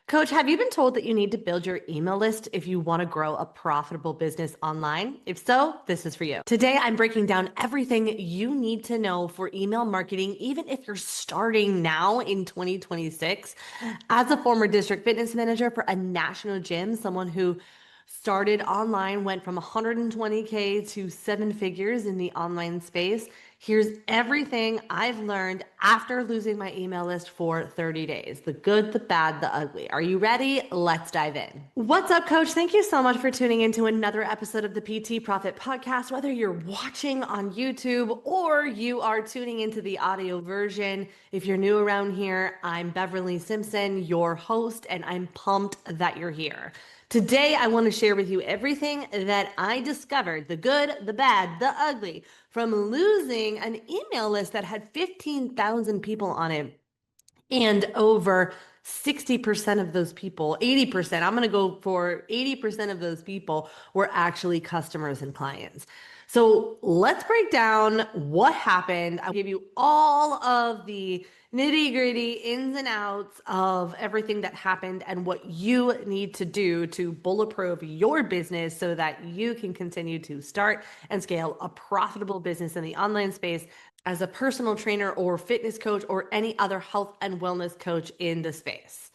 Coach, have you been told that you need to build your email list if you want to grow a profitable business online? If so, this is for you. Today, I'm breaking down everything you need to know for email marketing, even if you're starting now in 2026. As a former district fitness manager for a national gym, someone who started online, went from 120K to seven figures in the online space. Here's everything I've learned after losing my email list for 30 days. The good, the bad, the ugly. Are you ready? Let's dive in. What's up, coach? Thank you so much for tuning into another episode of the PT Profit Podcast. Whether you're watching on YouTube or you are tuning into the audio version, if you're new around here, I'm Beverly Simpson, your host, and I'm pumped that you're here. Today, I want to share with you everything that I discovered, the good, the bad, the ugly, from losing an email list that had 15,000 people on it. And over 60% of those people, 80%, I'm going to go for 80% of those people were actually customers and clients. So let's break down what happened. I'll give you all of the nitty gritty ins and outs of everything that happened and what you need to do to bulletproof your business so that you can continue to start and scale a profitable business in the online space as a personal trainer or fitness coach or any other health and wellness coach in the space.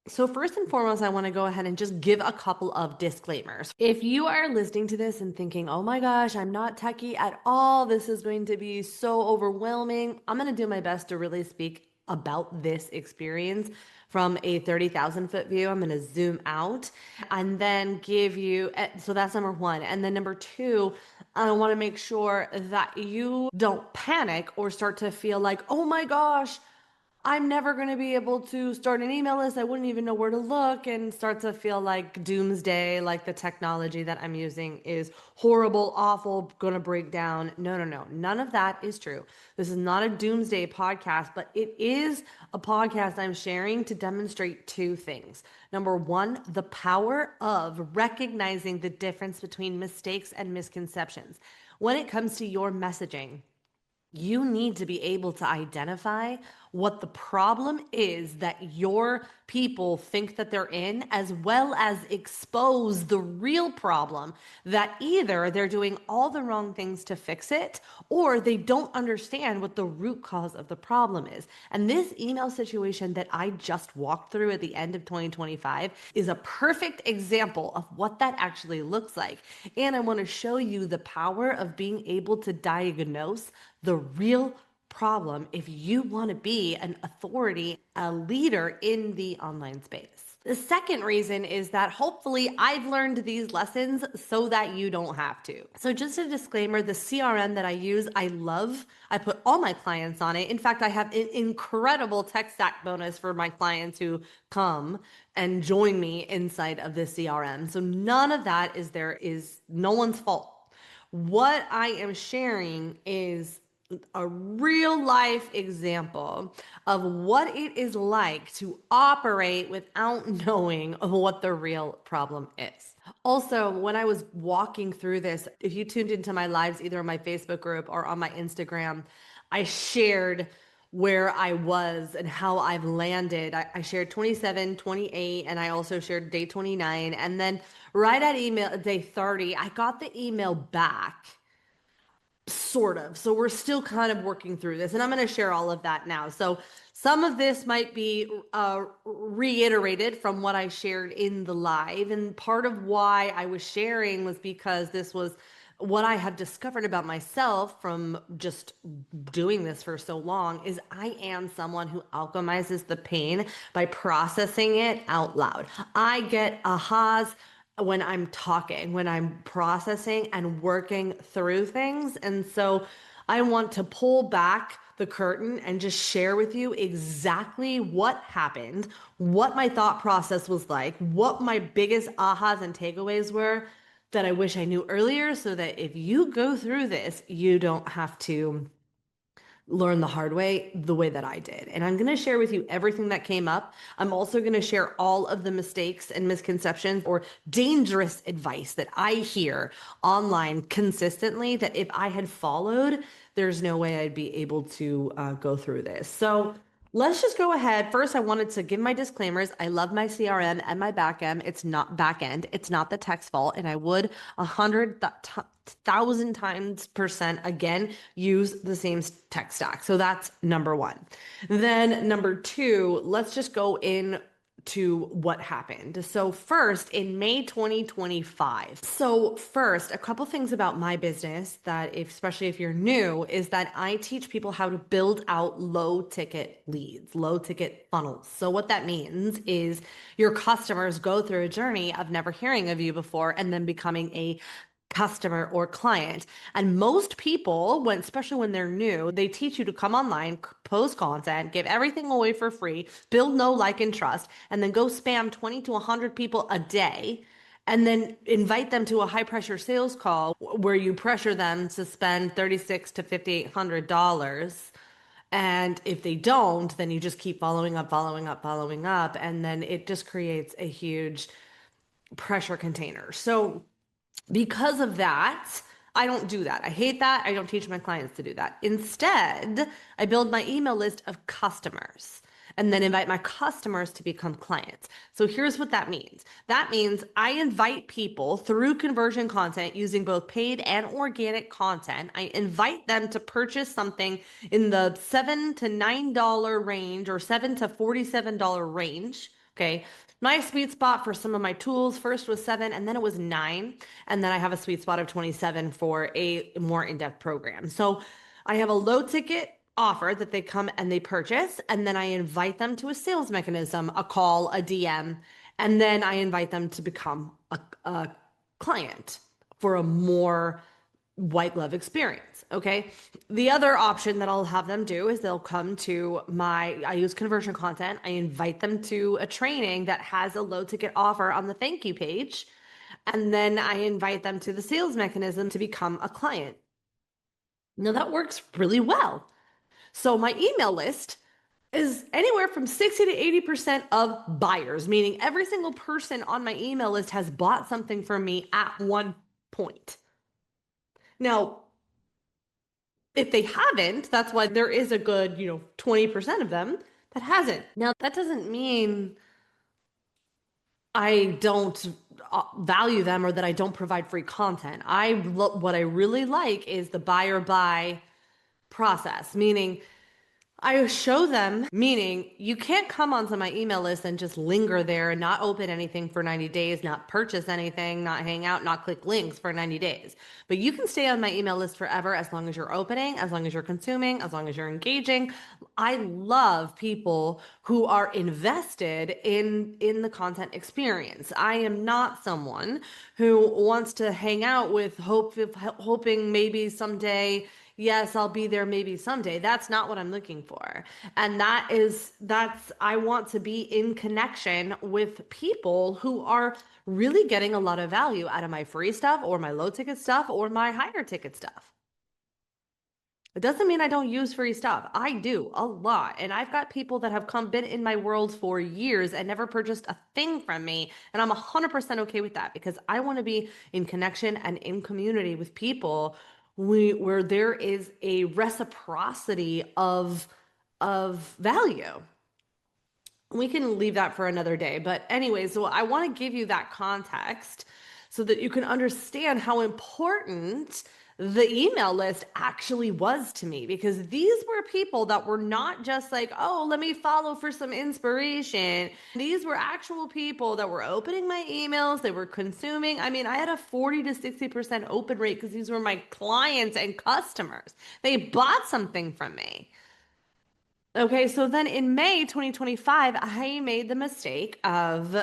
So first and foremost, I want to go ahead and just give a couple of disclaimers. If you are listening to this and thinking, oh my gosh, I'm not techie at all, this is going to be so overwhelming, I'm going to do my best to really speak about this experience from a 30,000 foot view. I'm going to zoom out and then give you, so that's number one. And then number two, I want to make sure that you don't panic or start to feel like, oh my gosh, I'm never going to be able to start an email list. I wouldn't even know where to look and start to feel like doomsday, like the technology that I'm using is horrible, awful, going to break down. No, no, no. None of that is true. This is not a doomsday podcast, but it is a podcast I'm sharing to demonstrate two things. Number one, the power of recognizing the difference between mistakes and misconceptions. When it comes to your messaging, you need to be able to identify what the problem is that your people think that they're in, as well as expose the real problem that either they're doing all the wrong things to fix it, or they don't understand what the root cause of the problem is. And this email situation that I just walked through at the end of 2025 is a perfect example of what that actually looks like. And I want to show you the power of being able to diagnose the real problem if you want to be an authority, a leader in the online space. The second reason is that hopefully I've learned these lessons so that you don't have to. So just a disclaimer, the CRM that I use, I love. I put all my clients on it. In fact, I have an incredible tech stack bonus for my clients who come and join me inside of the CRM. So none of that is no one's fault. What I am sharing is a real life example of what it is like to operate without knowing what the real problem is. Also, when I was walking through this, if you tuned into my lives, either on my Facebook group or on my Instagram, I shared where I was and how I've landed. I shared 27, 28, and I also shared day 29. And then right at day 30, I got the email back. Sort of. So we're still kind of working through this, and I'm going to share all of that now. So some of this might be reiterated from what I shared in the live. And part of why I was sharing was because this was what I have discovered about myself from just doing this for so long is I am someone who alchemizes the pain by processing it out loud. I get ahas when I'm talking, when I'm processing and working through things. And so I want to pull back the curtain and just share with you exactly what happened, what my thought process was like, what my biggest ahas and takeaways were that I wish I knew earlier, so that if you go through this, you don't have to learn the hard way the way that I did. And I'm going to share with you everything that came up. I'm also going to share all of the mistakes and misconceptions or dangerous advice that I hear online consistently that if I had followed, there's no way I'd be able to go through this. So Let's just go ahead. First, I wanted to give my disclaimers. I love my CRM and my back end. It's not back end. It's not the tech's fault. And I would 100,000 times percent again use the same tech stack. So that's number one. Then number two, let's just go in to what happened. So first in May 2025. So first, a couple things about my business that especially if you're new is that I teach people how to build out low ticket leads, low ticket funnels. So what that means is your customers go through a journey of never hearing of you before and then becoming a customer or client. And most people, especially when they're new, they teach you to come online, post content, give everything away for free, build know, like, and trust, and then go spam 20 to 100 people a day. And then invite them to a high pressure sales call where you pressure them to spend $3,600 to $5,800. And if they don't, then you just keep following up, following up, following up. And then it just creates a huge pressure container. So because of that, I don't do that. I hate that. I don't teach my clients to do that. Instead, I build my email list of customers and then invite my customers to become clients. So here's what that means. That means I invite people through conversion content using both paid and organic content. I invite them to purchase something in the $7 to $9 range or $7 to $47 range. Okay. My sweet spot for some of my tools first was 7 and then it was 9. And then I have a sweet spot of 27 for a more in-depth program. So I have a low ticket offer that they come and they purchase. And then I invite them to a sales mechanism, a call, a DM. And then I invite them to become a client for a more white glove experience. Okay. The other option that I'll have them do is they'll come to I use conversion content. I invite them to a training that has a low ticket offer on the thank you page. And then I invite them to the sales mechanism to become a client. Now that works really well. So my email list is anywhere from 60 to 80% of buyers, meaning every single person on my email list has bought something from me at one point. Now, if they haven't, that's why there is a good, 20% of them that hasn't. Now, that doesn't mean I don't value them or that I don't provide free content. What I really like is the buy or buy process, meaning I show them, meaning you can't come onto my email list and just linger there and not open anything for 90 days, not purchase anything, not hang out, not click links for 90 days. But you can stay on my email list forever as long as you're opening, as long as you're consuming, as long as you're engaging. I love people who are invested in the content experience. I am not someone who wants to hang out with hoping maybe someday yes, I'll be there maybe someday. That's not what I'm looking for. And I want to be in connection with people who are really getting a lot of value out of my free stuff or my low ticket stuff or my higher ticket stuff. It doesn't mean I don't use free stuff. I do a lot. And I've got people that have been in my world for years and never purchased a thing from me. And I'm 100% okay with that because I want to be in connection and in community with people where there is a reciprocity of value. We can leave that for another day. But anyway, so I want to give you that context so that you can understand how important the email list actually was to me because these were people that were not just like, oh, let me follow for some inspiration. These were actual people that were opening my emails. They were consuming. I mean, I had a 40 to 60% open rate because these were my clients and customers. They bought something from me. Okay, so then in May 2025, I made the mistake of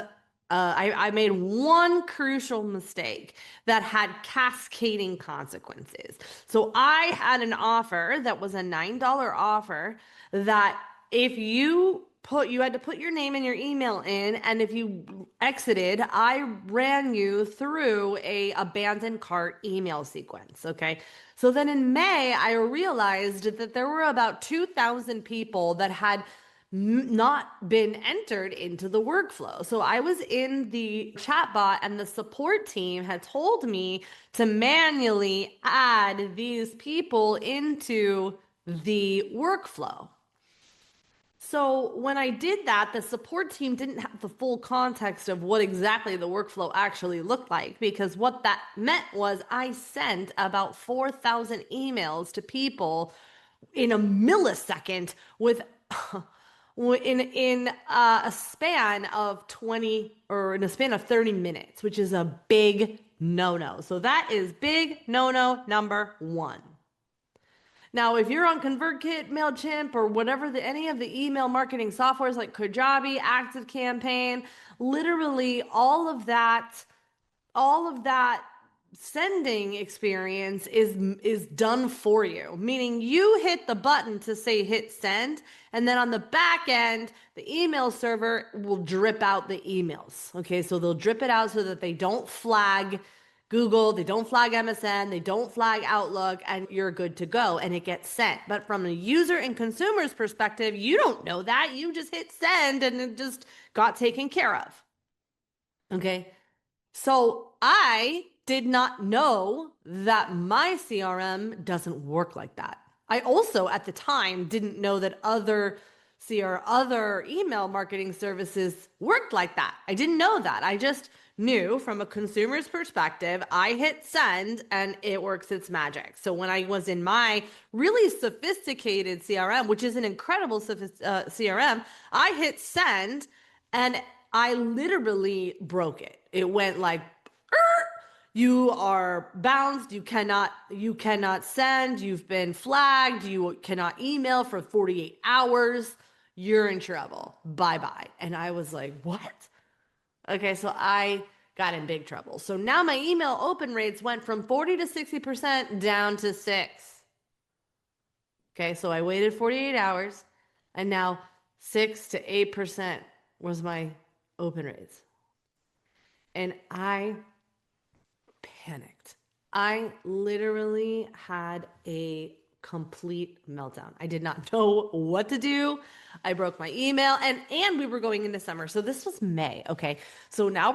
I made one crucial mistake that had cascading consequences. So I had an offer that was a $9 offer that if you had to put your name and your email in, and if you exited, I ran you through a abandoned cart email sequence. Okay. So then in May, I realized that there were about 2,000 people that had not been entered into the workflow. So I was in the chatbot and the support team had told me to manually add these people into the workflow. So when I did that, the support team didn't have the full context of what exactly the workflow actually looked like, because what that meant was I sent about 4,000 emails to people in a millisecond with in a span of 20 or in a span of 30 minutes, which is a big no-no. So that is big no-no number one. Now, if you're on ConvertKit, MailChimp, or whatever any of the email marketing softwares like Kajabi, ActiveCampaign, literally all of that sending experience is done for you, meaning you hit the button to say hit send, and then on the back end the email server will drip out the emails. Okay, so they'll drip it out so that they don't flag Google, they don't flag MSN, they don't flag Outlook, and you're good to go and it gets sent. But from a user and consumer's perspective, you don't know that. You just hit send and it just got taken care of. Okay, so I did not know that my CRM doesn't work like that. I also at the time didn't know that other email marketing services worked like that. I didn't know that. I just knew from a consumer's perspective, I hit send and it works its magic. So when I was in my really sophisticated CRM, which is an incredible CRM, I hit send and I literally broke it. It went like, you are bounced, you cannot send, you've been flagged, you cannot email for 48 hours, you're in trouble, bye-bye. And I was like, what? Okay, so I got in big trouble. So now my email open rates went from 40 to 60% down to 6. Okay, so I waited 48 hours and now 6 to 8% was my open rates. And I panicked. I literally had a complete meltdown. I did not know what to do. I broke my email and we were going into summer. So this was May. Okay. So now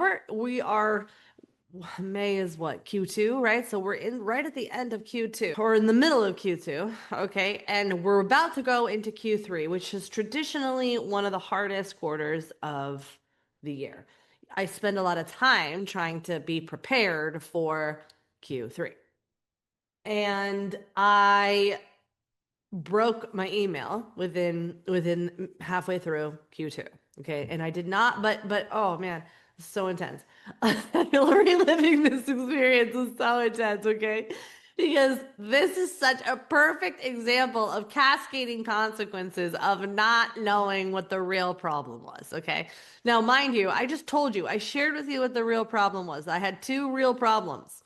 May is what? Q2, right? So we're in right at the end of Q2 or in the middle of Q2. Okay. And we're about to go into Q3, which is traditionally one of the hardest quarters of the year. I spend a lot of time trying to be prepared for Q3. And I broke my email within halfway through Q2. Okay. And I did not, but oh man, it's so intense. Reliving this experience is so intense. Okay. Because this is such a perfect example of cascading consequences of not knowing what the real problem was. Okay. Now, mind you, I just told you, I shared with you what the real problem was. I had two real problems.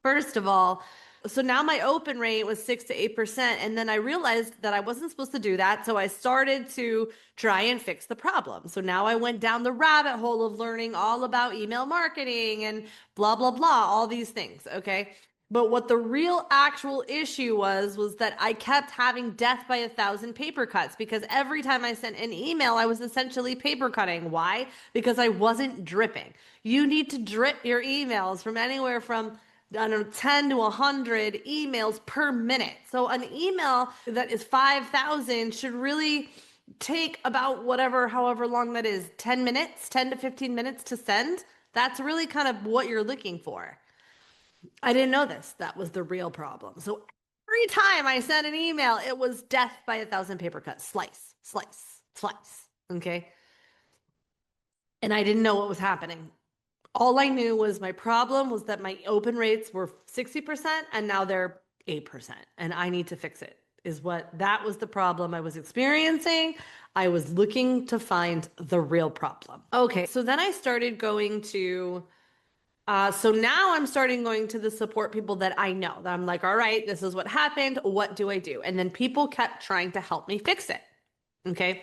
First of all, so now my open rate was 6 to 8%. And then I realized that I wasn't supposed to do that. So I started to try and fix the problem. So now I went down the rabbit hole of learning all about email marketing and blah, blah, blah, all these things. Okay. But what the real actual issue was that I kept having death by 1,000 paper cuts, because every time I sent an email, I was essentially paper cutting. Why? Because I wasn't dripping. You need to drip your emails from anywhere from 10 to 100 emails per minute. So an email that is 5,000 should really take about however long that is, 10 minutes, 10 to 15 minutes to send. That's really kind of what you're looking for. I didn't know this. That was the real problem. So every time I sent an email, it was death by 1,000 paper cuts. Slice, slice, slice. Okay. And I didn't know what was happening. All I knew was my problem was that my open rates were 60% and now they're 8%. And I need to fix it. That was the problem I was experiencing. I was looking to find the real problem. Okay. So then I started going to so now I'm starting going to the support people that I know, that I'm like, all right, this is what happened. What do I do? And then people kept trying to help me fix it. Okay.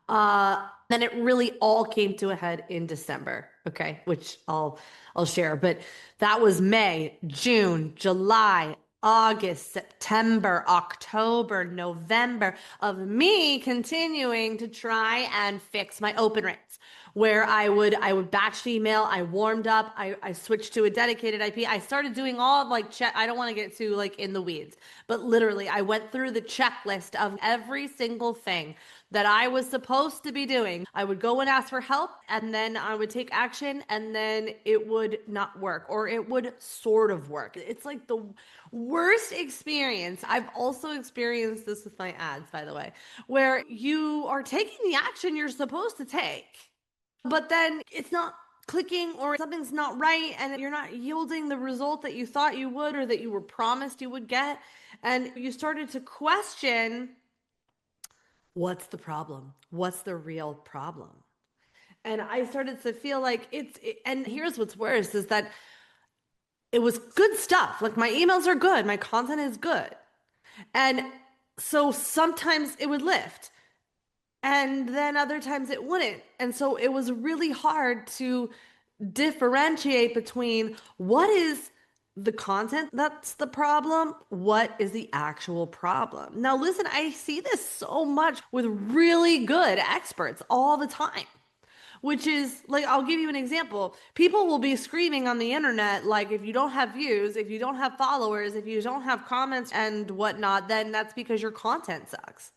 Then it really all came to a head in December. Okay. Which I'll share, but that was May, June, July, August, September, October, November of me continuing to try and fix my open rates where I would batch the email, I warmed up, I switched to a dedicated IP. I started doing all of like check. I don't want to get too like in the weeds, but literally I went through the checklist of every single thing that I was supposed to be doing. I would go and ask for help and then I would take action and then it would not work or it would sort of work. It's like the worst experience. I've also experienced this with my ads, by the way, where you are taking the action you're supposed to take, but then it's not clicking or something's not right and you're not yielding the result that you thought you would or that you were promised you would get. And you started to question, what's the problem? What's the real problem? And I started to feel like and here's what's worse is that it was good stuff. Like my emails are good, my content is good. And so sometimes it would lift and then other times it wouldn't. And so it was really hard to differentiate between what is the content that's the problem, what is the actual problem. Now, listen, I see this so much with really good experts all the time. Which is like, I'll give you an example. People will be screaming on the internet, like, if you don't have views, if you don't have followers, if you don't have comments and whatnot, then that's because your content sucks.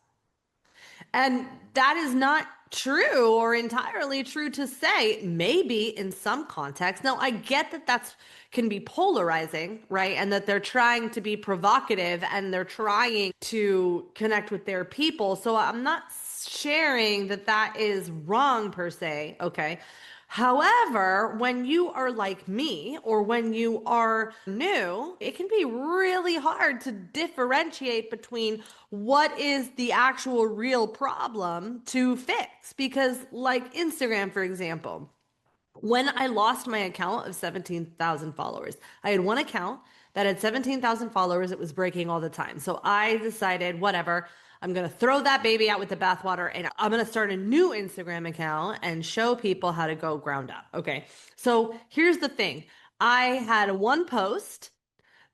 And that is not true or entirely true to say, maybe in some context. Now, I get that that's can be polarizing, right? And that they're trying to be provocative and they're trying to connect with their people. So I'm not sharing that that is wrong per se, okay? However, when you are like me or when you are new, it can be really hard to differentiate between what is the actual real problem to fix. Because, like Instagram, for example, when I lost my account of 17,000 followers, I had one account that had 17,000 followers. It was breaking all the time. So I decided, whatever, I'm going to throw that baby out with the bathwater and I'm going to start a new Instagram account and show people how to go ground up. Okay. So here's the thing. I had one post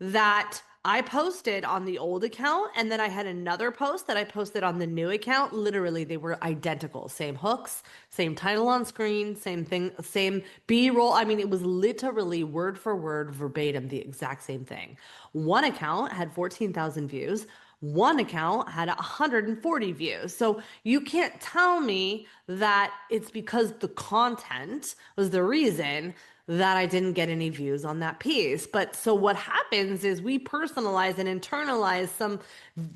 that I posted on the old account, and then I had another post that I posted on the new account. Literally, they were identical. Same hooks, same title on screen, same thing, same B-roll. I mean, it was literally word for word, verbatim, the exact same thing. One account had 14,000 views. One account had 140 views. So you can't tell me that it's because the content was the reason that I didn't get any views on that piece. But so what happens is we personalize and internalize some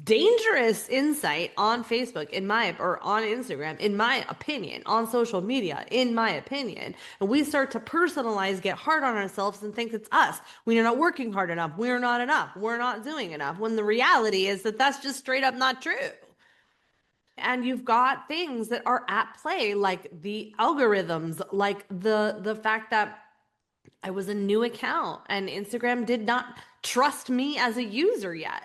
dangerous insight on Facebook, or on Instagram, in my opinion, on social media, in my opinion. And we start to personalize, get hard on ourselves and think it's us. We are not working hard enough. We're not enough. We're not doing enough. When the reality is that that's just straight up not true. And you've got things that are at play, like the algorithms, like the fact that I was a new account and Instagram did not trust me as a user yet.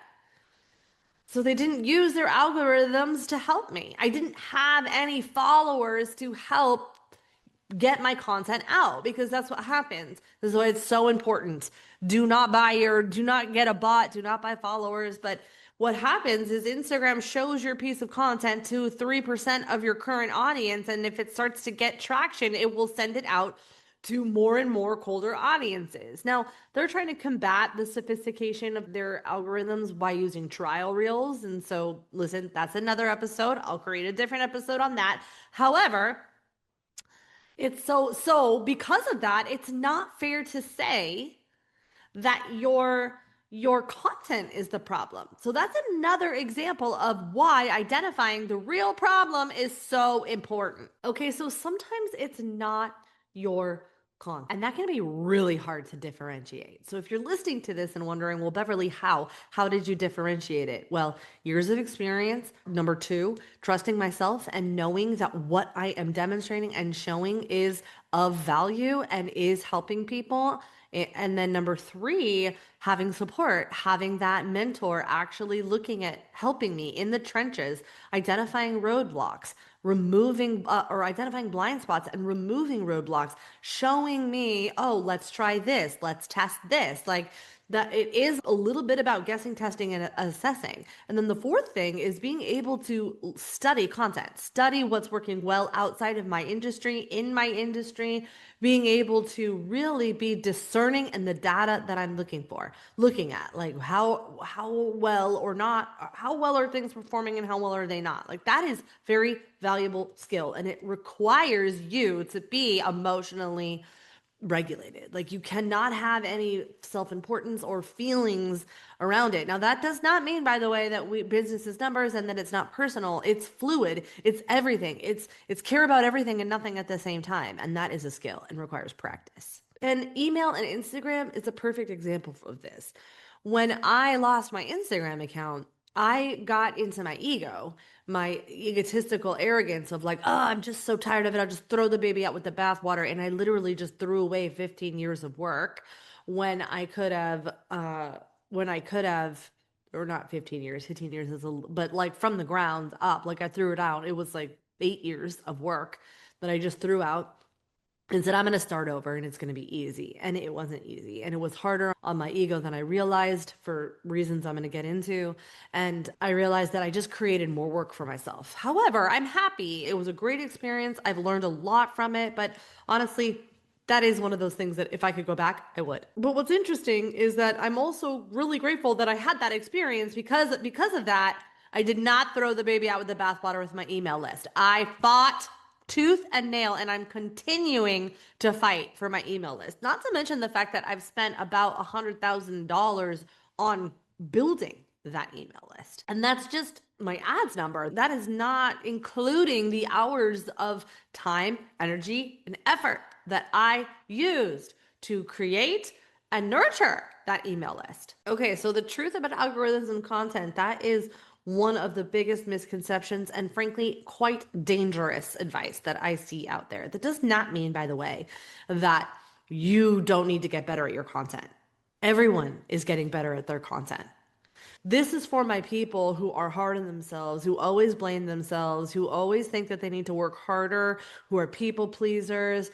So they didn't use their algorithms to help me. I didn't have any followers to help get my content out, because that's what happens. This is why it's so important. Do not get a bot, do not buy followers. But what happens is Instagram shows your piece of content to 3% of your current audience. And if it starts to get traction, it will send it out to more and more colder audiences. Now, they're trying to combat the sophistication of their algorithms by using trial reels. And so, listen, that's another episode. I'll create a different episode on that. However, it's so because of that, it's not fair to say that your content is the problem. So that's another example of why identifying the real problem is so important. Okay, so sometimes it's not your content, and that can be really hard to differentiate. So if you're listening to this and wondering, well, Beverly, how did you differentiate it? Well, years of experience. Number two, trusting myself and knowing that what I am demonstrating and showing is of value and is helping people. And then number three, having support, having that mentor actually looking at helping me in the trenches, identifying roadblocks, removing or identifying blind spots and removing roadblocks, showing me, oh, let's try this, let's test this. Like, that it is a little bit about guessing, testing, and assessing. And then the fourth thing is being able to study content, study what's working well outside of my industry, in my industry, being able to really be discerning in the data that I'm looking at, like how well or not, how well are things performing and how well are they not? Like that is very valuable skill, and it requires you to be emotionally regulated. Like you cannot have any self-importance or feelings around it. Now that does not mean, by the way, that business is numbers and that it's not personal. It's fluid. It's everything. It's care about everything and nothing at the same time. And that is a skill and requires practice. And email and Instagram is a perfect example of this. When I lost my Instagram account, I got into my ego, my egotistical arrogance of like, oh, I'm just so tired of it. I'll just throw the baby out with the bathwater. And I literally just threw away 15 years of work when I could have, or not 15 years, 15 years is but like from the ground up, like I threw it out. It was like 8 years of work that I just threw out and said, I'm going to start over and it's going to be easy. And it wasn't easy. And it was harder on my ego than I realized for reasons I'm going to get into. And I realized that I just created more work for myself. However, I'm happy. It was a great experience. I've learned a lot from it. But honestly, that is one of those things that if I could go back, I would. But what's interesting is that I'm also really grateful that I had that experience because of that, I did not throw the baby out with the bathwater with my email list. I fought tooth and nail, and I'm continuing to fight for my email list. Not to mention the fact that I've spent about $100,000 on building that email list. And that's just my ads number. That is not including the hours of time, energy, and effort that I used to create and nurture that email list. Okay, so the truth about algorithms and content, that is one of the biggest misconceptions and frankly quite dangerous advice that I see out there. That does not mean, by the way, that you don't need to get better at your content. Everyone is getting better at their content. This is for my people who are hard on themselves, who always blame themselves, who always think that they need to work harder, who are people pleasers.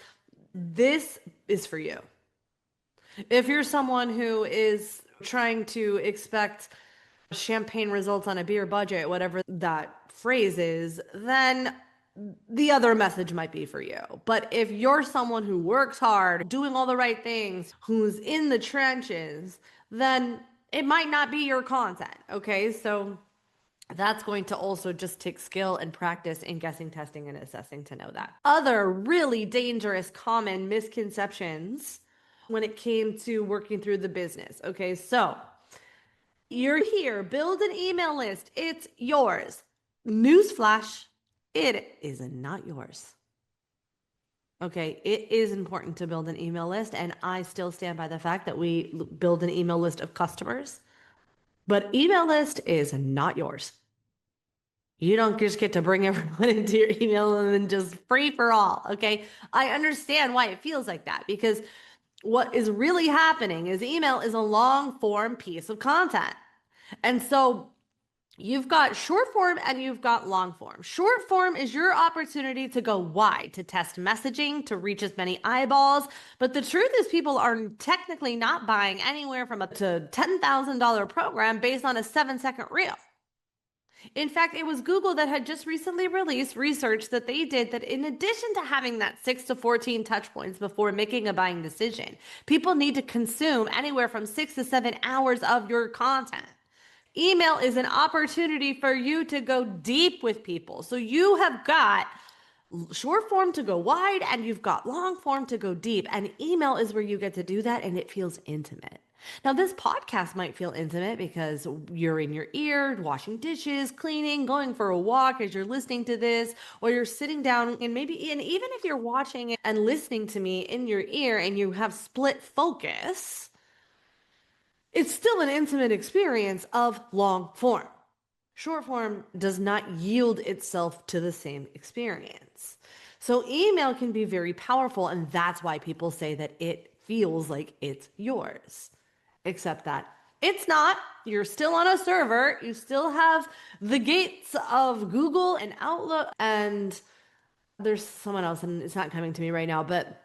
This is for you. If you're someone who is trying to expect champagne results on a beer budget, whatever that phrase is, then the other message might be for you. But if you're someone who works hard, doing all the right things, who's in the trenches, then it might not be your content. Okay, so that's going to also just take skill and practice in guessing, testing, and assessing to know that. Other really dangerous common misconceptions when it came to working through the business. Okay, so you're here, build an email list. It's yours. Newsflash, it is not yours. Okay, it is important to build an email list, and I still stand by the fact that we build an email list of customers, but email list is not yours. You don't just get to bring everyone into your email and then just free for all, okay? I understand why it feels like that because what is really happening is email is a long form piece of content. And so you've got short form and you've got long form. Short form is your opportunity to go wide, to test messaging, to reach as many eyeballs. But the truth is people are technically not buying anywhere from a to $10,000 program based on a 7-second reel. In fact, it was Google that had just recently released research that they did that in addition to having that 6 to 14 touch points before making a buying decision, people need to consume anywhere from 6 to 7 hours of your content. Email is an opportunity for you to go deep with people. So you have got short form to go wide and you've got long form to go deep. And email is where you get to do that and it feels intimate. Now, this podcast might feel intimate because you're in your ear, washing dishes, cleaning, going for a walk as you're listening to this, or you're sitting down and even if you're watching and listening to me in your ear and you have split focus, it's still an intimate experience of long form. Short form does not yield itself to the same experience. So email can be very powerful, and that's why people say that it feels like it's yours. Except that it's not. You're still on a server. You still have the gates of Google and Outlook, and there's someone else, and it's not coming to me right now, but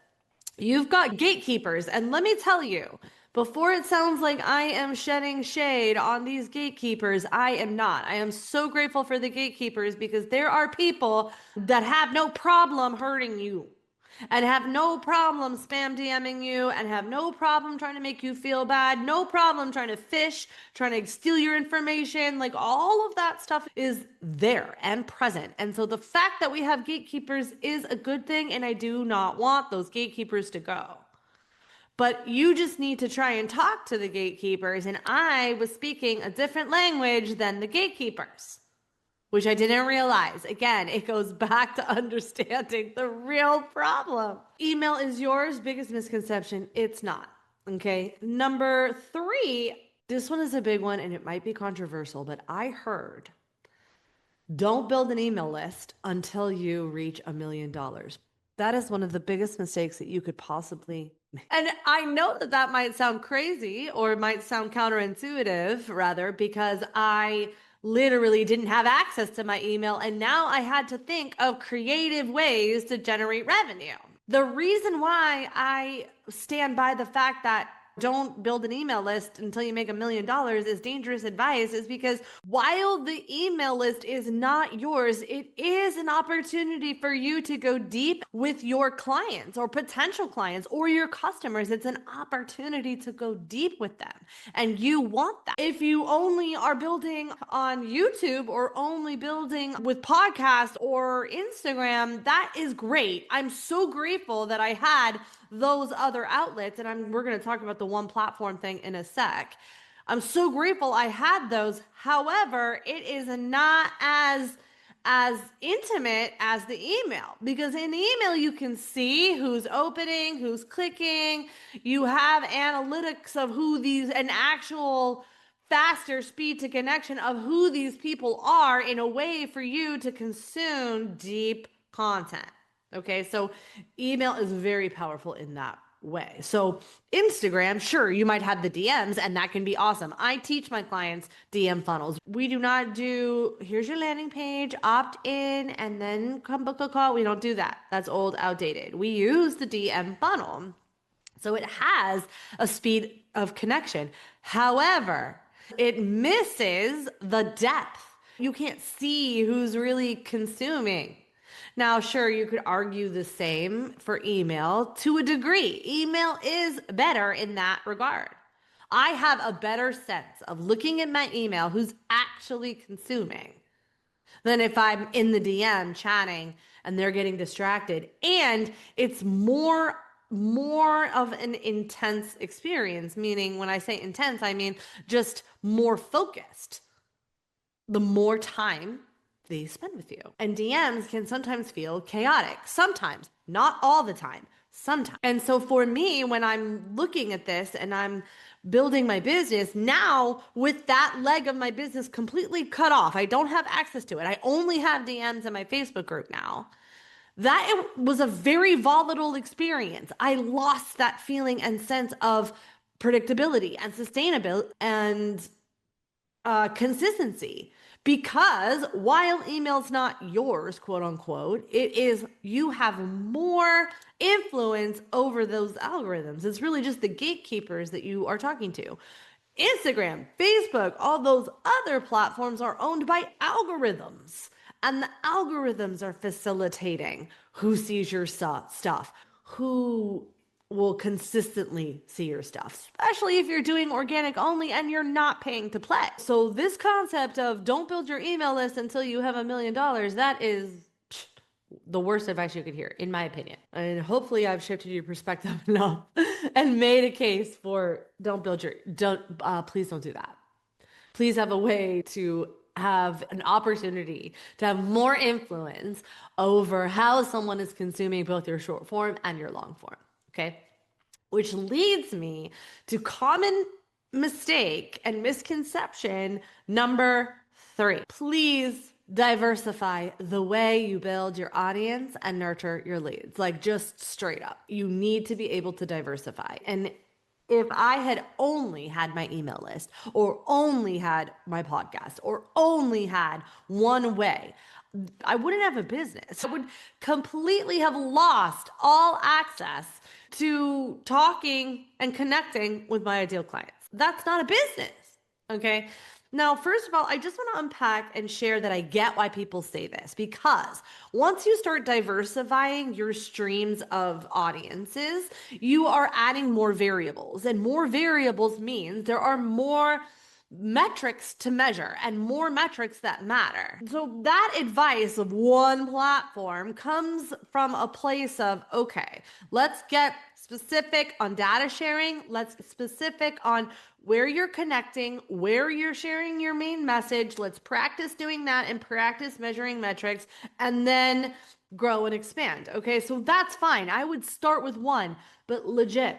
you've got gatekeepers. And let me tell you, Before it sounds like I am shedding shade on these gatekeepers, I am not. I am so grateful for the gatekeepers because there are people that have no problem hurting you and have no problem spam DMing you and have no problem trying to make you feel bad, no problem trying to fish, trying to steal your information. Like all of that stuff is there and present. And so the fact that we have gatekeepers is a good thing, and I do not want those gatekeepers to go. But you just need to try and talk to the gatekeepers. And I was speaking a different language than the gatekeepers, which I didn't realize. Again, it goes back to understanding the real problem. Email is yours. Biggest misconception, it's not. Okay. Number 3, this one is a big one and it might be controversial, but I heard don't build an email list until you reach $1 million. That is one of the biggest mistakes that you could possibly make. And I know that that might sound crazy or it might sound counterintuitive rather, because I literally didn't have access to my email. And now I had to think of creative ways to generate revenue. The reason why I stand by the fact that don't build an email list until you make $1 million is dangerous advice is because while the email list is not yours, it is an opportunity for you to go deep with your clients or potential clients or your customers. It's an opportunity to go deep with them. And you want that. If you only are building on YouTube or only building with podcasts or Instagram, that is great. I'm so grateful that I had those other outlets, and we're going to talk about the one platform thing in a sec. I'm so grateful I had those. However, it is not as intimate as the email, because in the email you can see who's opening, who's clicking. You have analytics of who these, an actual faster speed to connection of who these people are in a way for you to consume deep content. Okay, so email is very powerful in that way. So Instagram, sure, you might have the DMs and that can be awesome. I teach my clients DM funnels. We do not do, here's your landing page, opt in, and then come book a call. We don't do that. That's old, outdated. We use the DM funnel. So it has a speed of connection. However, it misses the depth. You can't see who's really consuming. Now, sure, you could argue the same for email to a degree. Email is better in that regard. I have a better sense of looking at my email, who's actually consuming, than if I'm in the DM chatting and they're getting distracted. And it's more of an intense experience, meaning when I say intense, I mean just more focused. The more time they spend with you. And DMs can sometimes feel chaotic. Sometimes, not all the time, sometimes. And so for me, when I'm looking at this and I'm building my business, now with that leg of my business completely cut off, I don't have access to it. I only have DMs in my Facebook group now. That was a very volatile experience. I lost that feeling and sense of predictability and sustainability and consistency. Because while email's not yours, quote unquote, it is, you have more influence over those algorithms. It's really just the gatekeepers that you are talking to. Instagram, Facebook, all those other platforms are owned by algorithms. And the algorithms are facilitating who sees your stuff, who will consistently see your stuff, especially if you're doing organic only and you're not paying to play. So this concept of don't build your email list until you have $1 million, that is the worst advice you could hear, in my opinion. And hopefully I've shifted your perspective enough and made a case for please don't do that. Please have a way to have an opportunity to have more influence over how someone is consuming both your short form and your long form. Okay, which leads me to common mistake and misconception number 3. Please diversify the way you build your audience and nurture your leads. Like, just straight up, you need to be able to diversify. And if I had only had my email list or only had my podcast or only had one way, I wouldn't have a business. I would completely have lost all access to talking and connecting with my ideal clients. That's not a business. Okay. Now, first of all, I just want to unpack and share that I get why people say this, because once you start diversifying your streams of audiences, you are adding more variables, and more variables means there are more metrics to measure and more metrics that matter. So that advice of one platform comes from a place of, okay, let's get specific on data sharing. Let's get specific on where you're connecting, where you're sharing your main message. Let's practice doing that and practice measuring metrics, and then grow and expand. Okay, so that's fine. I would start with one, but legit,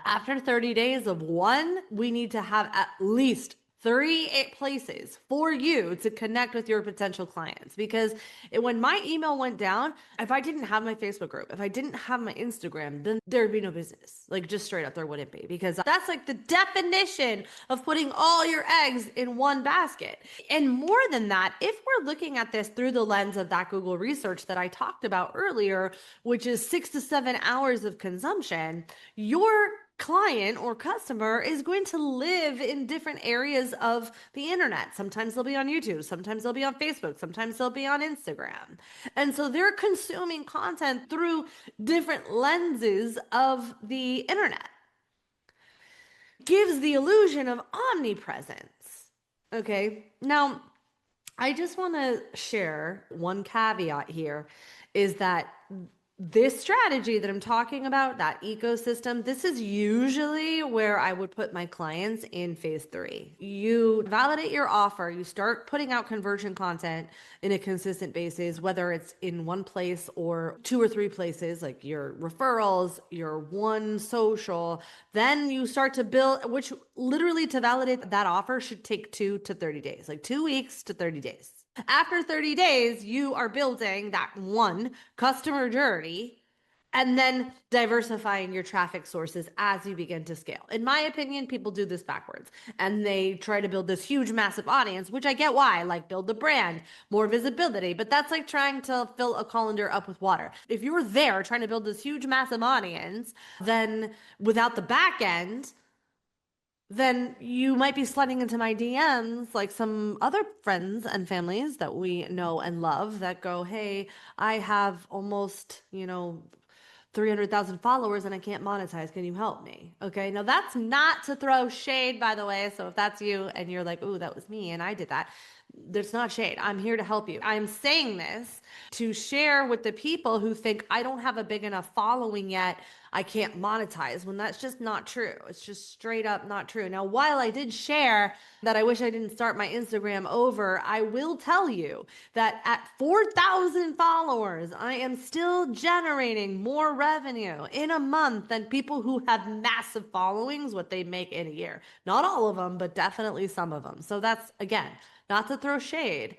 after 30 days of one, we need to have at least 38 places for you to connect with your potential clients. Because when my email went down, if I didn't have my Facebook group, if I didn't have my Instagram, then there'd be no business. Like, just straight up, there wouldn't be. Because that's like the definition of putting all your eggs in one basket. And more than that, if we're looking at this through the lens of that Google research that I talked about earlier, which is 6 to 7 hours of consumption, your client or customer is going to live in different areas of the internet. Sometimes they'll be on YouTube, sometimes they'll be on Facebook, sometimes they'll be on Instagram. And so they're consuming content through different lenses of the internet. Gives the illusion of omnipresence. Okay, now I just want to share one caveat here, is that this strategy that I'm talking about, that ecosystem, this is usually where I would put my clients in phase 3. You validate your offer, you start putting out conversion content in a consistent basis, whether it's in one place or 2 or 3 places, like your referrals, your one social. Then you start to build, which literally to validate that offer should take 2 to 30 days, like 2 weeks to 30 days. After 30 days, you are building that one customer journey and then diversifying your traffic sources as you begin to scale. In my opinion, people do this backwards and they try to build this huge, massive audience, which I get why, like build the brand, more visibility, but that's like trying to fill a colander up with water. If you're there trying to build this huge, massive audience, then without the back end, then you might be sliding into my DMs like some other friends and families that we know and love that go, hey, I have almost, 300,000 followers and I can't monetize. Can you help me? Okay. Now that's not to throw shade, by the way. So if that's you and you're like, ooh, that was me and I did that, there's not shade. I'm here to help you. I'm saying this to share with the people who think I don't have a big enough following yet, I can't monetize, when that's just not true. It's just straight up not true. Now, while I did share that I wish I didn't start my Instagram over, I will tell you that at 4,000 followers, I am still generating more revenue in a month than people who have massive followings, what they make in a year. Not all of them, but definitely some of them. So that's, again, not to throw shade.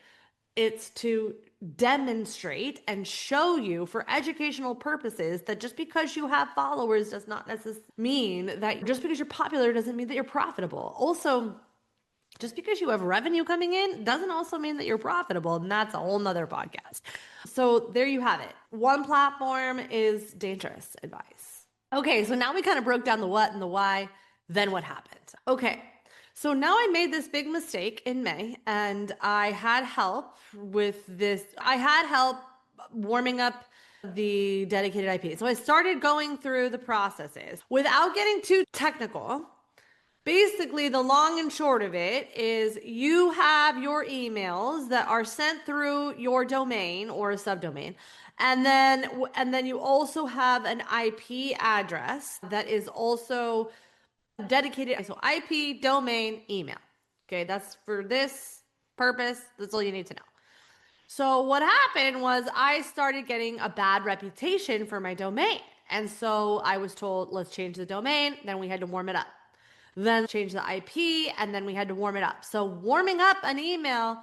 It's to demonstrate and show you for educational purposes that just because you have followers does not necessarily mean that just because you're popular doesn't mean that you're profitable. Also, just because you have revenue coming in doesn't also mean that you're profitable. And that's a whole nother podcast. So there you have it. One platform is dangerous advice. Okay, so now we kind of broke down the what and the why. Then what happened? Okay. So now I made this big mistake in May and I had help with this. I had help warming up the dedicated IP. So I started going through the processes without getting too technical. Basically, the long and short of it is you have your emails that are sent through your domain or a subdomain. And then you also have an IP address that is also dedicated. So IP, domain, email. Okay, that's for this purpose. That's all you need to know. So what happened was I started getting a bad reputation for my domain. And so I was told, let's change the domain. Then we had to warm it up. Then change the IP, and then we had to warm it up. So warming up an email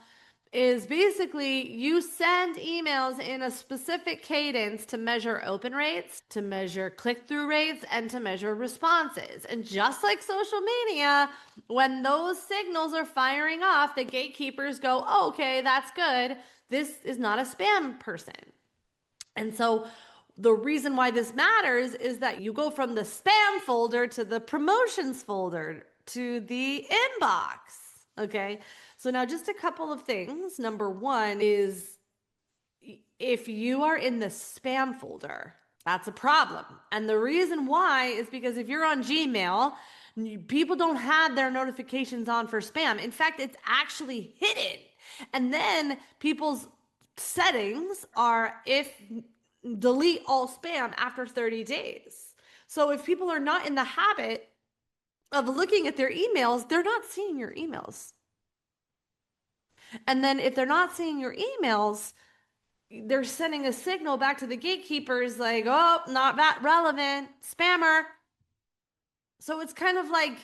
is basically you send emails in a specific cadence to measure open rates, to measure click-through rates, and to measure responses. And just like social media, when those signals are firing off, the gatekeepers go, oh, okay, that's good. This is not a spam person. And so The reason why this matters is that you go from the spam folder to the promotions folder to the inbox. Okay. So now just a couple of things. Number one is if you are in the spam folder, that's a problem. And the reason why is because if you're on Gmail, people don't have their notifications on for spam. In fact, it's actually hidden. And then people's settings are if delete all spam after 30 days. So if people are not in the habit of looking at their emails, they're not seeing your emails. And then if they're not seeing your emails, they're sending a signal back to the gatekeepers like, oh, not that relevant, spammer. So it's kind of like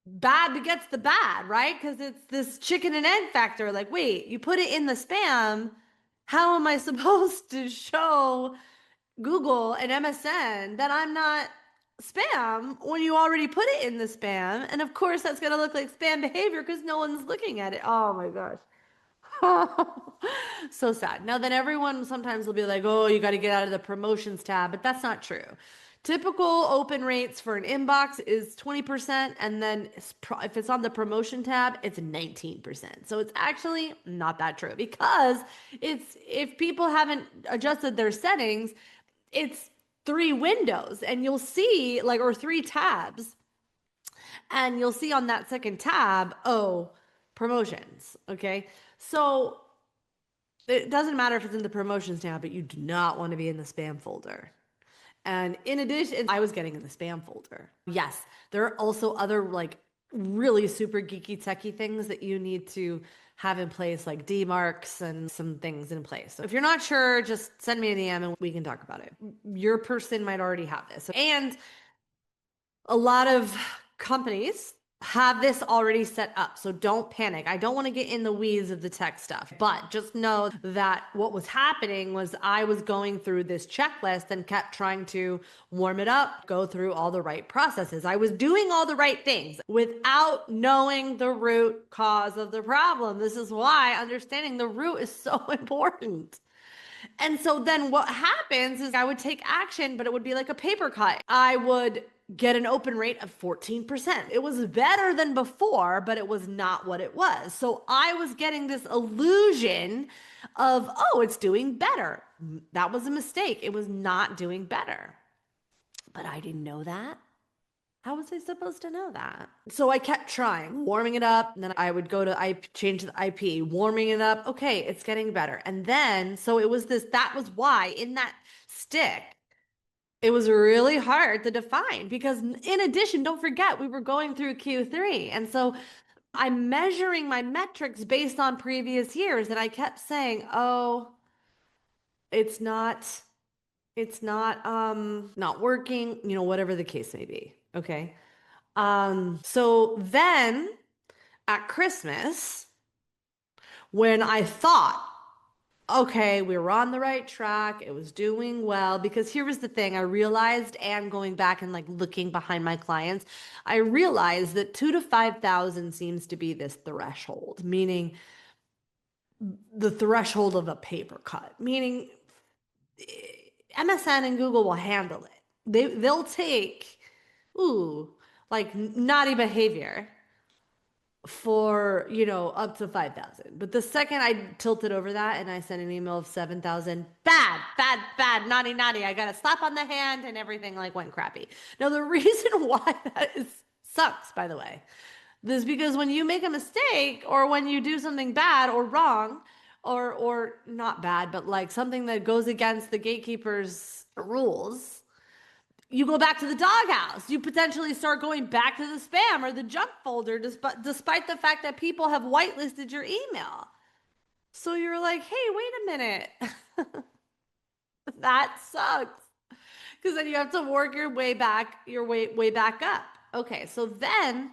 bad begets the bad, right? Because it's this chicken and egg factor. Like, wait, you put it in the spam. How am I supposed to show Google and MSN that I'm not spam when you already put it in the spam? And of course, that's going to look like spam behavior because no one's looking at it. Oh my gosh. So sad. Now then everyone sometimes will be like, oh, you got to get out of the promotions tab, but that's not true. Typical open rates for an inbox is 20%, and then if it's on the promotion tab, it's 19%. So it's actually not that true because if people haven't adjusted their settings, it's 3 windows and you'll see like, or 3 tabs, and you'll see on that second tab, oh, promotions. Okay. So it doesn't matter if it's in the promotions tab, but you do not want to be in the spam folder. And in addition, I was getting in the spam folder. Yes, there are also other like really super geeky techie things that you need to have in place, like DMARCs and some things in place. So if you're not sure, just send me a DM and we can talk about it. Your person might already have this. And a lot of companies have this already set up. So don't panic. I don't want to get in the weeds of the tech stuff, but just know that what was happening was I was going through this checklist and kept trying to warm it up, go through all the right processes. I was doing all the right things without knowing the root cause of the problem. This is why understanding the root is so important. And so then what happens is I would take action, but it would be like a paper cut. I would get an open rate of 14%. It was better than before, but it was not what it was. So I was getting this illusion of, oh, it's doing better. That was a mistake. It was not doing better. But I didn't know that. How was I supposed to know that? So I kept trying, warming it up, and then I would go to change the IP, warming it up. Okay, it's getting better. And then, so it was that was why in that stick, it was really hard to define because in addition, don't forget, we were going through Q3. And so I'm measuring my metrics based on previous years. And I kept saying, oh, it's not not working, whatever the case may be. Okay. So then at Christmas, when I thought, okay, we were on the right track, it was doing well, because here was the thing I realized, and going back and like looking behind my clients, I realized that 2,000 to 5,000 seems to be this threshold, meaning the threshold of a paper cut, meaning MSN and Google will handle it. They'll take, like naughty behavior for, up to 5,000. But the second I tilted over that and I sent an email of 7,000, bad, naughty, I got a slap on the hand and everything like went crappy. Now, the reason why that sucks, by the way, is because when you make a mistake or when you do something bad or wrong, or not bad, but like something that goes against the gatekeeper's rules, you go back to the doghouse. You potentially start going back to the spam or the junk folder, despite the fact that people have whitelisted your email. So you're like, hey, wait a minute. That sucks. Because then you have to work your way back up. Okay, so then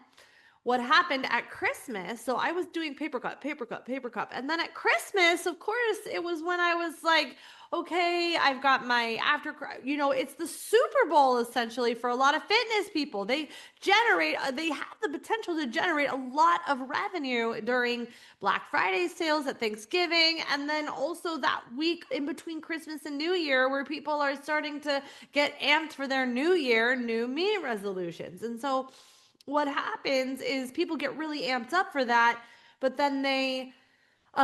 what happened at Christmas, so I was doing paper cut. And then at Christmas, of course, it was when I was like, okay, I've got my after, it's the Super Bowl essentially for a lot of fitness people. They have the potential to generate a lot of revenue during Black Friday sales at Thanksgiving, and then also that week in between Christmas and New Year where people are starting to get amped for their New Year, new me resolutions. And so what happens is people get really amped up for that, but then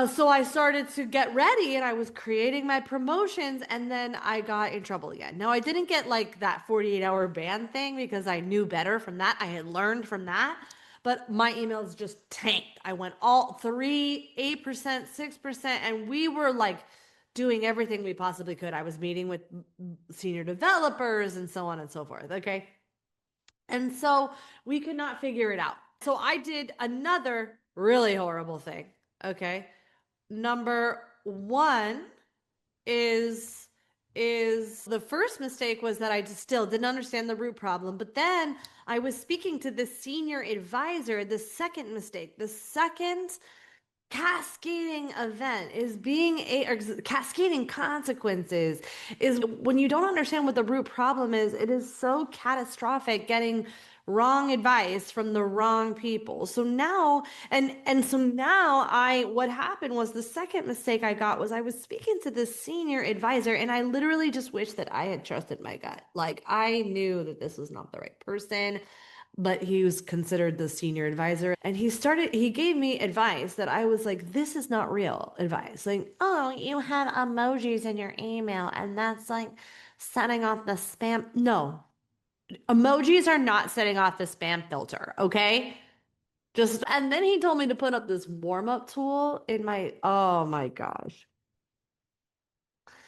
so I started to get ready and I was creating my promotions and then I got in trouble again. Now, I didn't get like that 48-hour ban thing because I knew better from that. I had learned from that, but my emails just tanked. I went all 3, 8%, 6%, and we were like doing everything we possibly could. I was meeting with senior developers and so on and so forth. Okay. And so we could not figure it out. So I did another really horrible thing. Okay. Number one is the first mistake was that I just still didn't understand the root problem. But then I was speaking to the senior advisor. The second cascading event is or cascading consequences is when you don't understand what the root problem is, it is so catastrophic getting wrong advice from the wrong people. So now I what happened was the second mistake I got was I was speaking to this senior advisor and I literally just wish that I had trusted my gut. Like I knew that this was not the right person, but he was considered the senior advisor. And he gave me advice that I was like, this is not real advice. Like, oh, you have emojis in your email and that's like setting off the spam. No, emojis are not setting off the spam filter. Okay. And then he told me to put up this warm up tool oh my gosh.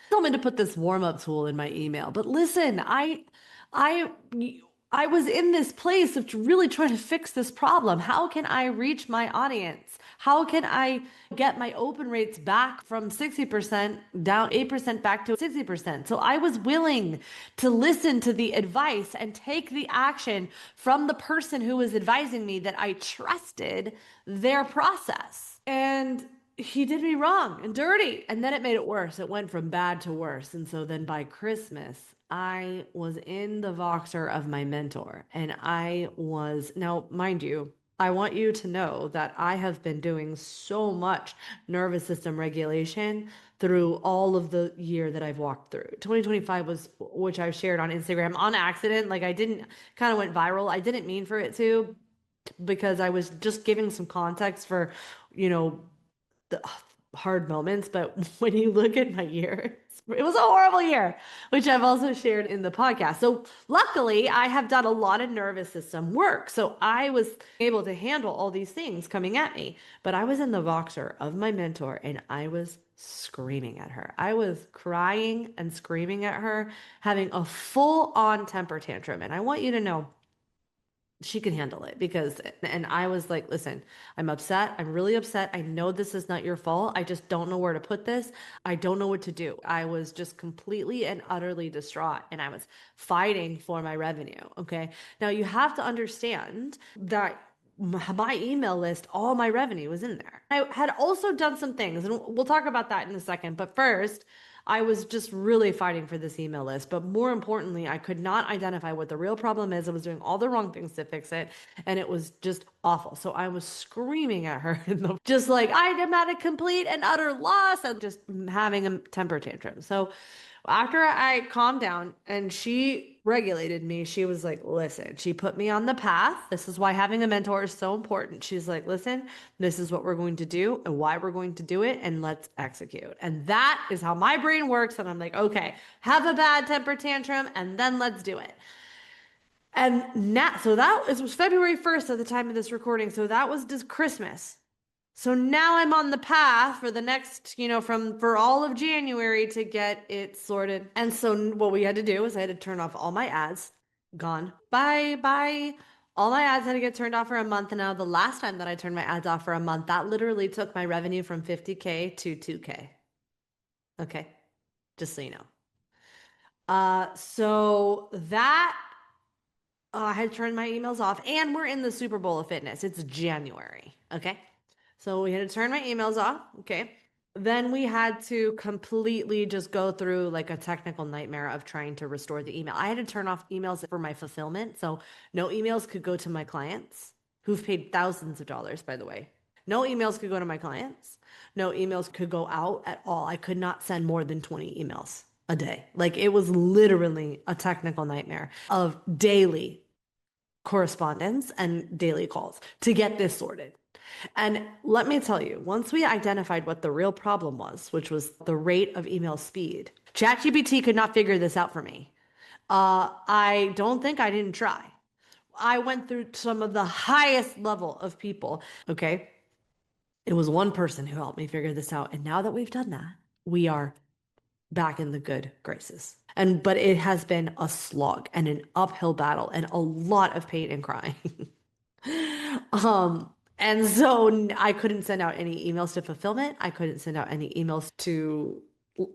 Told me to put this warm up tool in my email. But listen, I I was in this place of really trying to fix this problem. How can I reach my audience? How can I get my open rates back from 60% down 8% back to 60%? So I was willing to listen to the advice and take the action from the person who was advising me that I trusted their process. And he did me wrong and dirty. And then it made it worse. It went from bad to worse. And so then by Christmas, I was in the Voxer of my mentor. And now, mind you, I want you to know that I have been doing so much nervous system regulation through all of the year that I've walked through. 2025 which I've shared on Instagram on accident. Like I didn't kind of went viral. I didn't mean for it to, because I was just giving some context for, you know, the hard moments. But when you look at my year, it was a horrible year, which I've also shared in the podcast. So luckily, I have done a lot of nervous system work. So I was able to handle all these things coming at me. But I was in the Voxer of my mentor and I was screaming at her. I was crying and screaming at her, having a full on temper tantrum. And I want you to know, she can handle it and I was like, listen, I'm upset. I'm really upset. I know this is not your fault. I just don't know where to put this. I don't know what to do. I was just completely and utterly distraught and I was fighting for my revenue. Okay. Now you have to understand that my email list, all my revenue was in there. I had also done some things and we'll talk about that in a second. But first, I was just really fighting for this email list. But more importantly, I could not identify what the real problem is. I was doing all the wrong things to fix it. And it was just awful. So I was screaming at her, just like, I am at a complete and utter loss and just having a temper tantrum. So after I calmed down and she regulated me, she was like, listen, she put me on the path. This is why having a mentor is so important. She's like, listen, this is what we're going to do and why we're going to do it, and let's execute. And that is how my brain works. And I'm like, okay, have a bad temper tantrum and then let's do it. And now, so it was February 1st at the time of this recording. So that was just Christmas. So now I'm on the path for the next, for all of January to get it sorted. And so what we had to do is I had to turn off all my ads. Gone. Bye, bye. All my ads had to get turned off for a month. And now the last time that I turned my ads off for a month, that literally took my revenue from 50K to 2K. Okay. Just so you know. So that I had turned my emails off and we're in the Super Bowl of fitness. It's January. Okay. So we had to turn my emails off. Okay. Then we had to completely just go through like a technical nightmare of trying to restore the email. I had to turn off emails for my fulfillment. So no emails could go to my clients who've paid thousands of dollars, by the way. No emails could go to my clients. No emails could go out at all. I could not send more than 20 emails a day. Like it was literally a technical nightmare of daily correspondence and daily calls to get this sorted. And let me tell you, once we identified what the real problem was, which was the rate of email speed, ChatGPT could not figure this out for me. I don't think I didn't try. I went through some of the highest level of people. Okay. It was one person who helped me figure this out. And now that we've done that, we are back in the good graces. But it has been a slog and an uphill battle and a lot of pain and crying. And so I couldn't send out any emails to fulfillment. I couldn't send out any emails to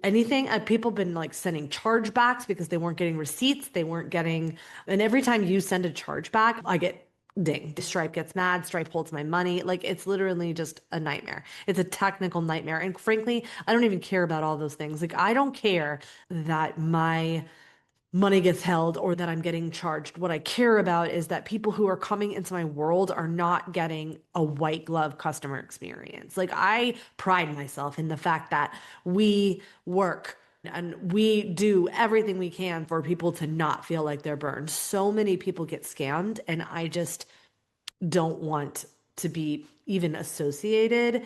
anything. People been like sending chargebacks because they weren't getting receipts. They weren't getting, and every time you send a chargeback, I get ding. Stripe gets mad. Stripe holds my money. Like it's literally just a nightmare. It's a technical nightmare. And frankly, I don't even care about all those things. Like I don't care that my money gets held or that I'm getting charged. What I care about is that people who are coming into my world are not getting a white glove customer experience. Like I pride myself in the fact that we work and we do everything we can for people to not feel like they're burned. So many people get scammed, and I just don't want to be even associated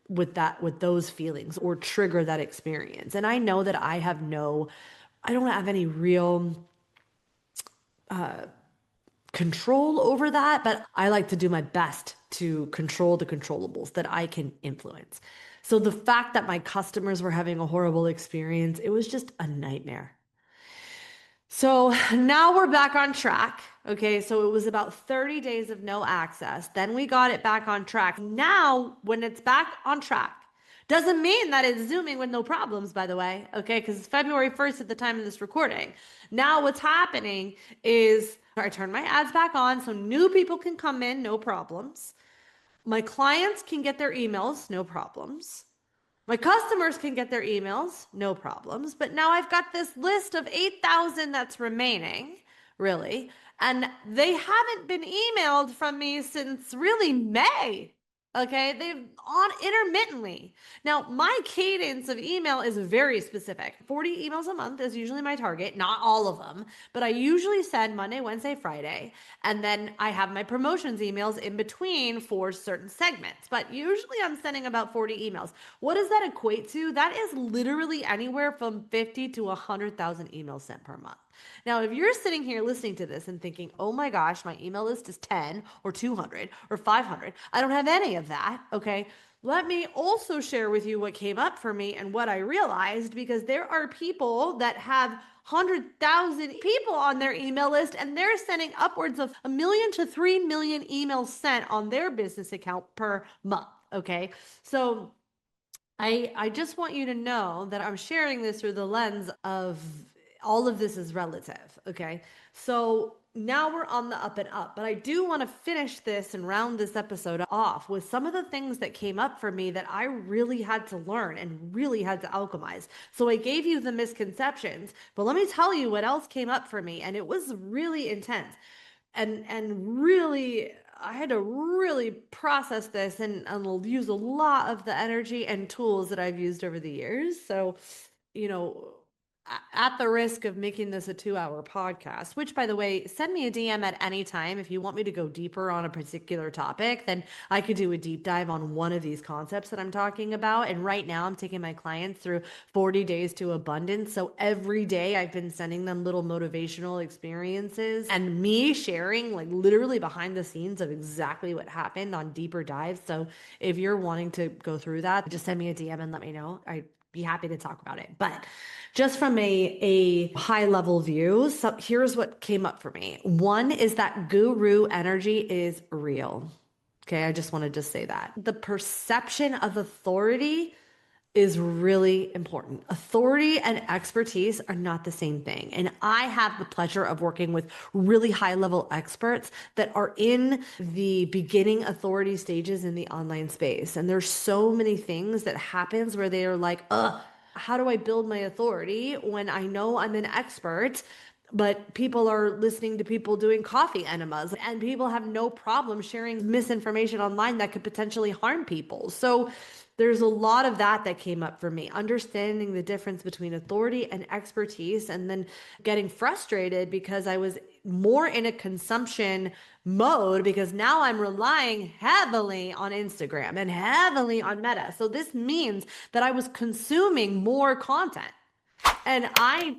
with that, with those feelings or trigger that experience. And I know that I don't have any real control over that, but I like to do my best to control the controllables that I can influence. So the fact that my customers were having a horrible experience, it was just a nightmare. So now we're back on track. Okay, so it was about 30 days of no access. Then we got it back on track. Now, when it's back on track, doesn't mean that it's zooming with no problems, by the way. Okay, because it's February 1st at the time of this recording. Now, what's happening is I turn my ads back on so new people can come in, no problems. My clients can get their emails, no problems. My customers can get their emails, no problems. But now I've got this list of 8,000 that's remaining, really. And they haven't been emailed from me since really May. Okay, they've on intermittently. Now, my cadence of email is very specific. 40 emails a month is usually my target, not all of them, but I usually send Monday, Wednesday, Friday, and then I have my promotions emails in between for certain segments. But usually I'm sending about 40 emails. What does that equate to? That is literally anywhere from 50 to 100,000 emails sent per month. Now, if you're sitting here listening to this and thinking, oh my gosh, my email list is 10 or 200 or 500, I don't have any of that, okay? Let me also share with you what came up for me and what I realized, because there are people that have 100,000 people on their email list and they're sending upwards of 1 million to 3 million emails sent on their business account per month, okay? So I just want you to know that I'm sharing this through the lens of all of this is relative. Okay. So now we're on the up and up, but I do want to finish this and round this episode off with some of the things that came up for me that I really had to learn and really had to alchemize. So I gave you the misconceptions, but let me tell you what else came up for me. And it was really intense and really I had to really process this and use a lot of the energy and tools that I've used over the years. So, you know, at the risk of making this a 2-hour podcast, which by the way, send me a DM at any time. If you want me to go deeper on a particular topic, then I could do a deep dive on one of these concepts that I'm talking about. And right now I'm taking my clients through 40 days to abundance. So every day I've been sending them little motivational experiences and me sharing like literally behind the scenes of exactly what happened on deeper dives. So if you're wanting to go through that, just send me a DM and let me know. I'd be happy to talk about it. But just from a high level view, so here's what came up for me. One is that guru energy is real. Okay, I just wanted to say that. The perception of authority is really important. Authority and expertise are not the same thing. And I have the pleasure of working with really high level experts that are in the beginning authority stages in the online space. And there's so many things that happens where they are like, how do I build my authority when I know I'm an expert? But people are listening to people doing coffee enemas, and people have no problem sharing misinformation online that could potentially harm people. So there's a lot of that came up for me, understanding the difference between authority and expertise, and then getting frustrated because I was more in a consumption mode because now I'm relying heavily on Instagram and heavily on Meta. So this means that I was consuming more content. And I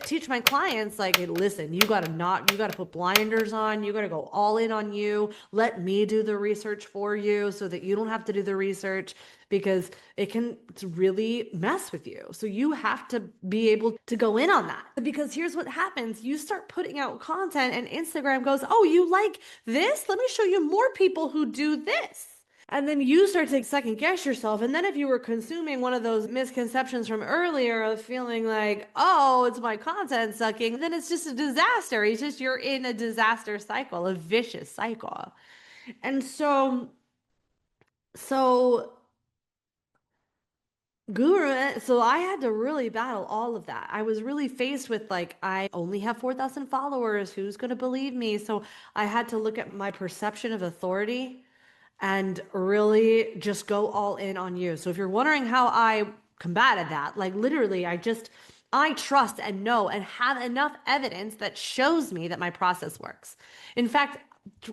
teach my clients, like, hey, listen, you gotta put blinders on, you gotta go all in on you. Let me do the research for you so that you don't have to do the research, because it can really mess with you. So you have to be able to go in on that. Because here's what happens. You start putting out content and Instagram goes, oh, you like this? Let me show you more people who do this. And then you start to second guess yourself. And then if you were consuming one of those misconceptions from earlier of feeling like, oh, it's my content sucking, then it's just a disaster. It's just you're in a disaster cycle, a vicious cycle. And so so I had to really battle all of that. I was really faced with, like, I only have 4,000 followers. Who's going to believe me? So I had to look at my perception of authority and really just go all in on you. So if you're wondering how I combated that, like, literally, I trust and know and have enough evidence that shows me that my process works. In fact,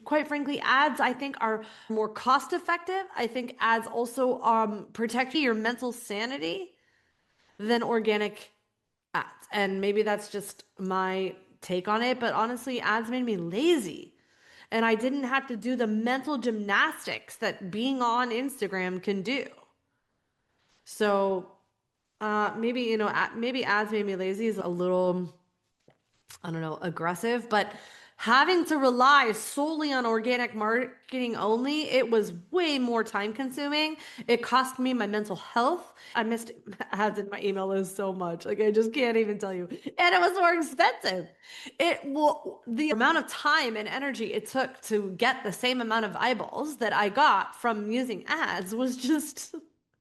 quite frankly, ads, I think, are more cost effective. I think ads also protect your mental sanity than organic ads. And maybe that's just my take on it, but honestly, ads made me lazy. And I didn't have to do the mental gymnastics that being on Instagram can do. So maybe, maybe ads made me lazy is a little, I don't know, aggressive, but having to rely solely on organic marketing only, it was way more time consuming. It cost me my mental health. I missed ads in my email list so much. Like, I just can't even tell you. And it was more expensive. The amount of time and energy it took to get the same amount of eyeballs that I got from using ads was just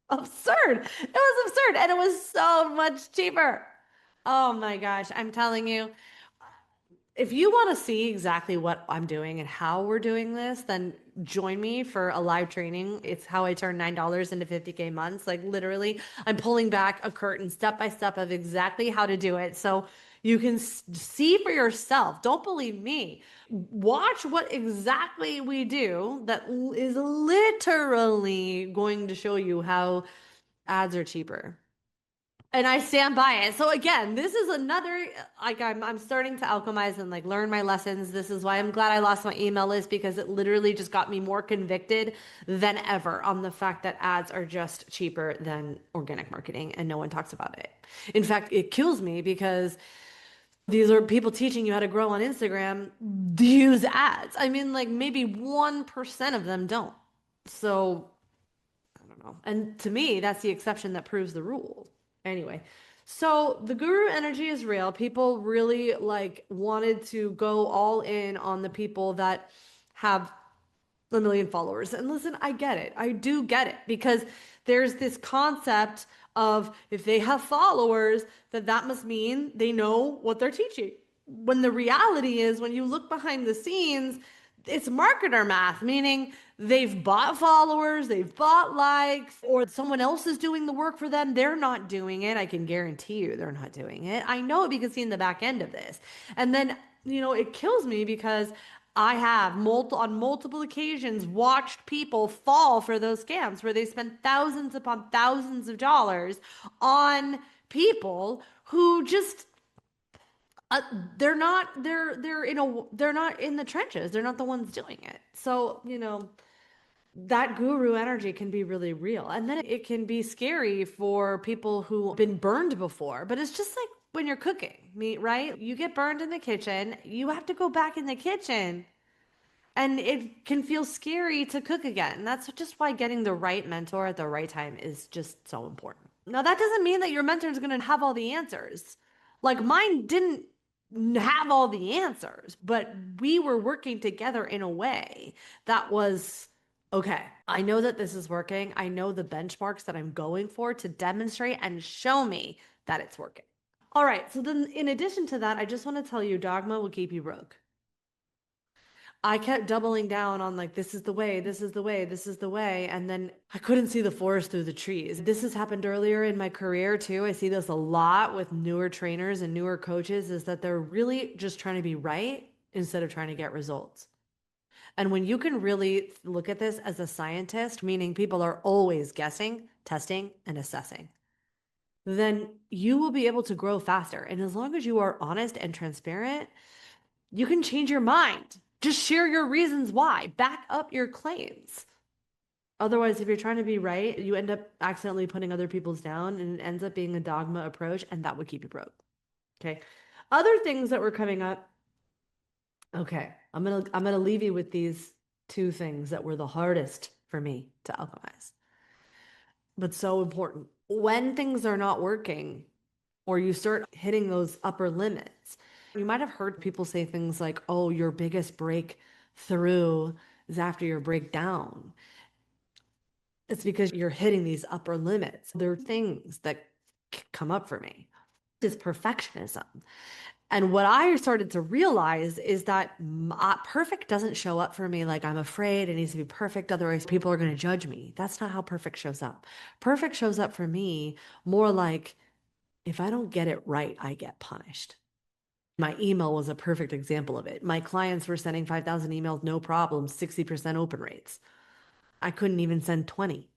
absurd. It was absurd. And it was so much cheaper. Oh my gosh. I'm telling you, if you want to see exactly what I'm doing and how we're doing this, then join me for a live training. It's how I turn $9 into 50K months. Like, literally, I'm pulling back a curtain step by step of exactly how to do it. So you can see for yourself. Don't believe me. Watch what exactly we do that is literally going to show you how ads are cheaper. And I stand by it. So again, this is another, like, I'm starting to alchemize and, like, learn my lessons. This is why I'm glad I lost my email list, because it literally just got me more convicted than ever on the fact that ads are just cheaper than organic marketing, and no one talks about it. In fact, it kills me because these are people teaching you how to grow on Instagram, use ads. I mean, like, maybe 1% of them don't. So I don't know. And to me, that's the exception that proves the rule. Anyway, so the guru energy is real. People really, like, wanted to go all in on the people that have a million followers. And listen, I get it. I do get it, because there's this concept of, if they have followers, that must mean they know what they're teaching. When the reality is, when you look behind the scenes, it's marketer math, meaning they've bought followers, they've bought likes, or someone else is doing the work for them. They're not doing it. I can guarantee you they're not doing it. I know it because seeing the back end of this. And then, it kills me because I have on multiple occasions watched people fall for those scams where they spend thousands upon thousands of dollars on people who just they're not in the trenches. They're not the ones doing it. So, that guru energy can be really real. And then it can be scary for people who've been burned before. But it's just like when you're cooking meat, right? You get burned in the kitchen, you have to go back in the kitchen. And it can feel scary to cook again. That's just why getting the right mentor at the right time is just so important. Now, that doesn't mean that your mentor is going to have all the answers. Like mine didn't have all the answers, but we were working together in a way that was okay. I know that this is working. I know the benchmarks that I'm going for to demonstrate and show me that it's working. All right. So then, in addition to that, I just want to tell you dogma will keep you broke. I kept doubling down on like, this is the way, this is the way, this is the way. And then I couldn't see the forest through the trees. This has happened earlier in my career too. I see this a lot with newer trainers and newer coaches is that they're really just trying to be right instead of trying to get results. And when you can really look at this as a scientist, meaning people are always guessing, testing, and assessing, then you will be able to grow faster. And as long as you are honest and transparent, you can change your mind. Just share your reasons why. Back up your claims. Otherwise, if you're trying to be right, you end up accidentally putting other people's down and it ends up being a dogma approach, and that would keep you broke. Okay. Other things that were coming up. Okay. I'm gonna leave you with these two things that were the hardest for me to alchemize, but so important. When things are not working, or you start hitting those upper limits. You might have heard people say things like, oh, your biggest breakthrough is after your breakdown. It's because you're hitting these upper limits. There are things that come up for me. It's perfectionism. And what I started to realize is that perfect doesn't show up for me like I'm afraid it needs to be perfect. Otherwise, people are going to judge me. That's not how perfect shows up. Perfect shows up for me more like if I don't get it right, I get punished. My email was a perfect example of it. My clients were sending 5,000 emails, no problem, 60% open rates. I couldn't even send 20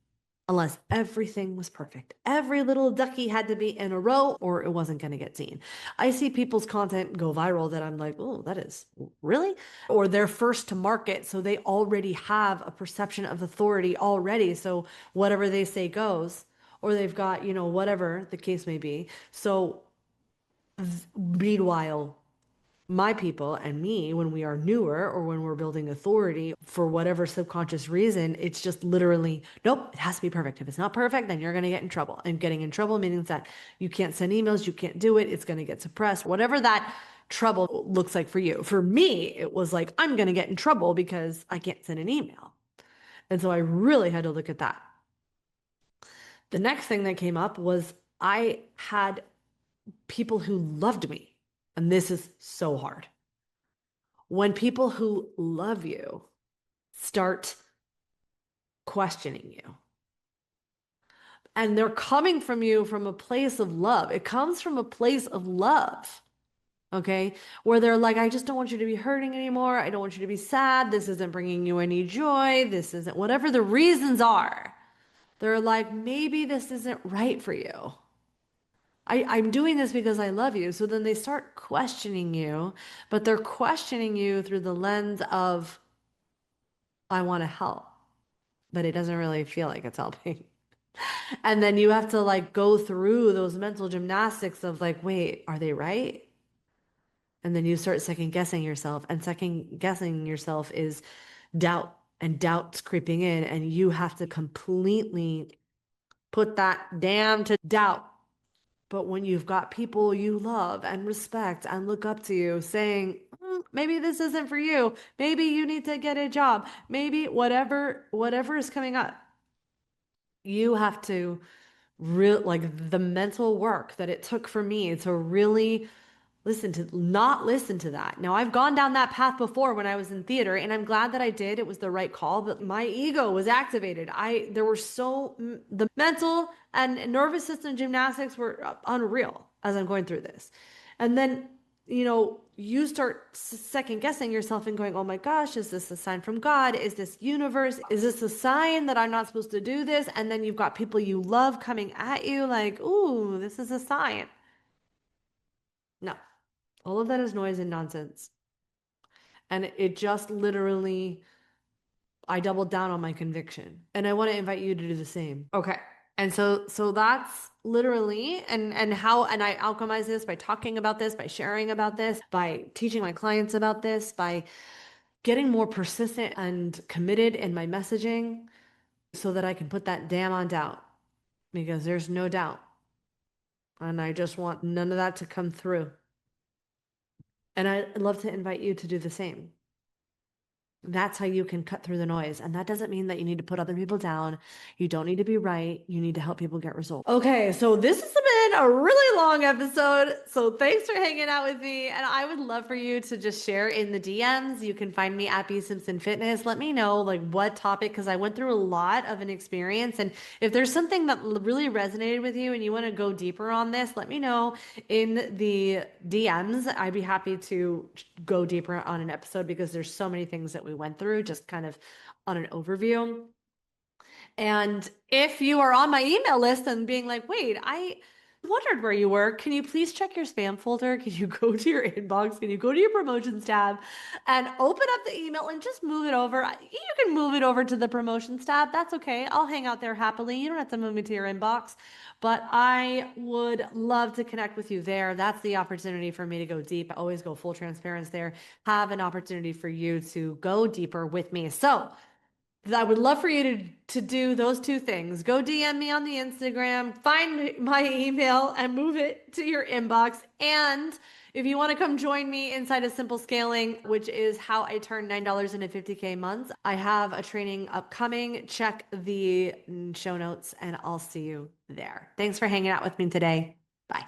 unless everything was perfect. Every little ducky had to be in a row or it wasn't going to get seen. I see people's content go viral that I'm like, oh, that is really? Or they're first to market. So they already have a perception of authority already. So whatever they say goes, or they've got, whatever the case may be. So meanwhile, my people and me, when we are newer or when we're building authority for whatever subconscious reason, it's just literally, nope, it has to be perfect. If it's not perfect, then you're going to get in trouble. And getting in trouble means that you can't send emails, you can't do it, it's going to get suppressed, whatever that trouble looks like for you. For me, it was like, I'm going to get in trouble because I can't send an email. And so I really had to look at that. The next thing that came up was I had people who loved me. And this is so hard. When people who love you start questioning you, and they're coming from you from a place of love, it comes from a place of love. Okay. Where they're like, I just don't want you to be hurting anymore. I don't want you to be sad. This isn't bringing you any joy. This isn't whatever the reasons are. They're like, maybe this isn't right for you. I'm doing this because I love you. So then they start questioning you, but they're questioning you through the lens of, I want to help, but it doesn't really feel like it's helping. And then you have to like go through those mental gymnastics of like, wait, are they right? And then you start second guessing yourself, and second guessing yourself is doubt, and doubt's creeping in, and you have to completely put that damn to doubt. But when you've got people you love and respect and look up to you saying, maybe this isn't for you. Maybe you need to get a job. Maybe whatever is coming up. You have to like the mental work that it took for me to really not listen to that. Now, I've gone down that path before when I was in theater, and I'm glad that I did. It was the right call, but my ego was activated. There were the mental and nervous system gymnastics were unreal as I'm going through this. And then, you start second guessing yourself and going, oh my gosh, is this a sign from God? Is this universe? Is this a sign that I'm not supposed to do this? And then you've got people you love coming at you like, ooh, this is a sign. No. All of that is noise and nonsense. And it just literally, I doubled down on my conviction. And I want to invite you to do the same. Okay. And so that's literally and how and I alchemize this by talking about this, by sharing about this, by teaching my clients about this, by getting more persistent and committed in my messaging so that I can put that damn on doubt. because there's no doubt. And I just want none of that to come through. And I'd love to invite you to do the same. That's how you can cut through the noise. And that doesn't mean that you need to put other people down. You don't need to be right. You need to help people get results. Okay, so this has been a really long episode. So thanks for hanging out with me. And I would love for you to just share in the DMs. You can find me at B Simpson Fitness. Let me know like what topic, because I went through a lot of an experience. And if there's something that really resonated with you and you want to go deeper on this, let me know in the DMs. I'd be happy to go deeper on an episode because there's so many things that we went through just kind of on an overview. And if you are on my email list and being like, wait, I wondered where you were, can you please check your spam folder? Can you go to your inbox? Can you go to your promotions tab and open up the email and just move it over? You can move it over to the promotions tab. That's okay. I'll hang out there happily. You don't have to move me to your inbox, but I would love to connect with you there. That's the opportunity for me to go deep. I always go full transparency there. Have an opportunity for you to go deeper with me. So, I would love for you to do those two things. Go DM me on the Instagram, find my email and move it to your inbox. And if you want to come join me inside of Simple Scaling, which is how I turn $9 into 50K months, I have a training upcoming. Check the show notes and I'll see you there. Thanks for hanging out with me today.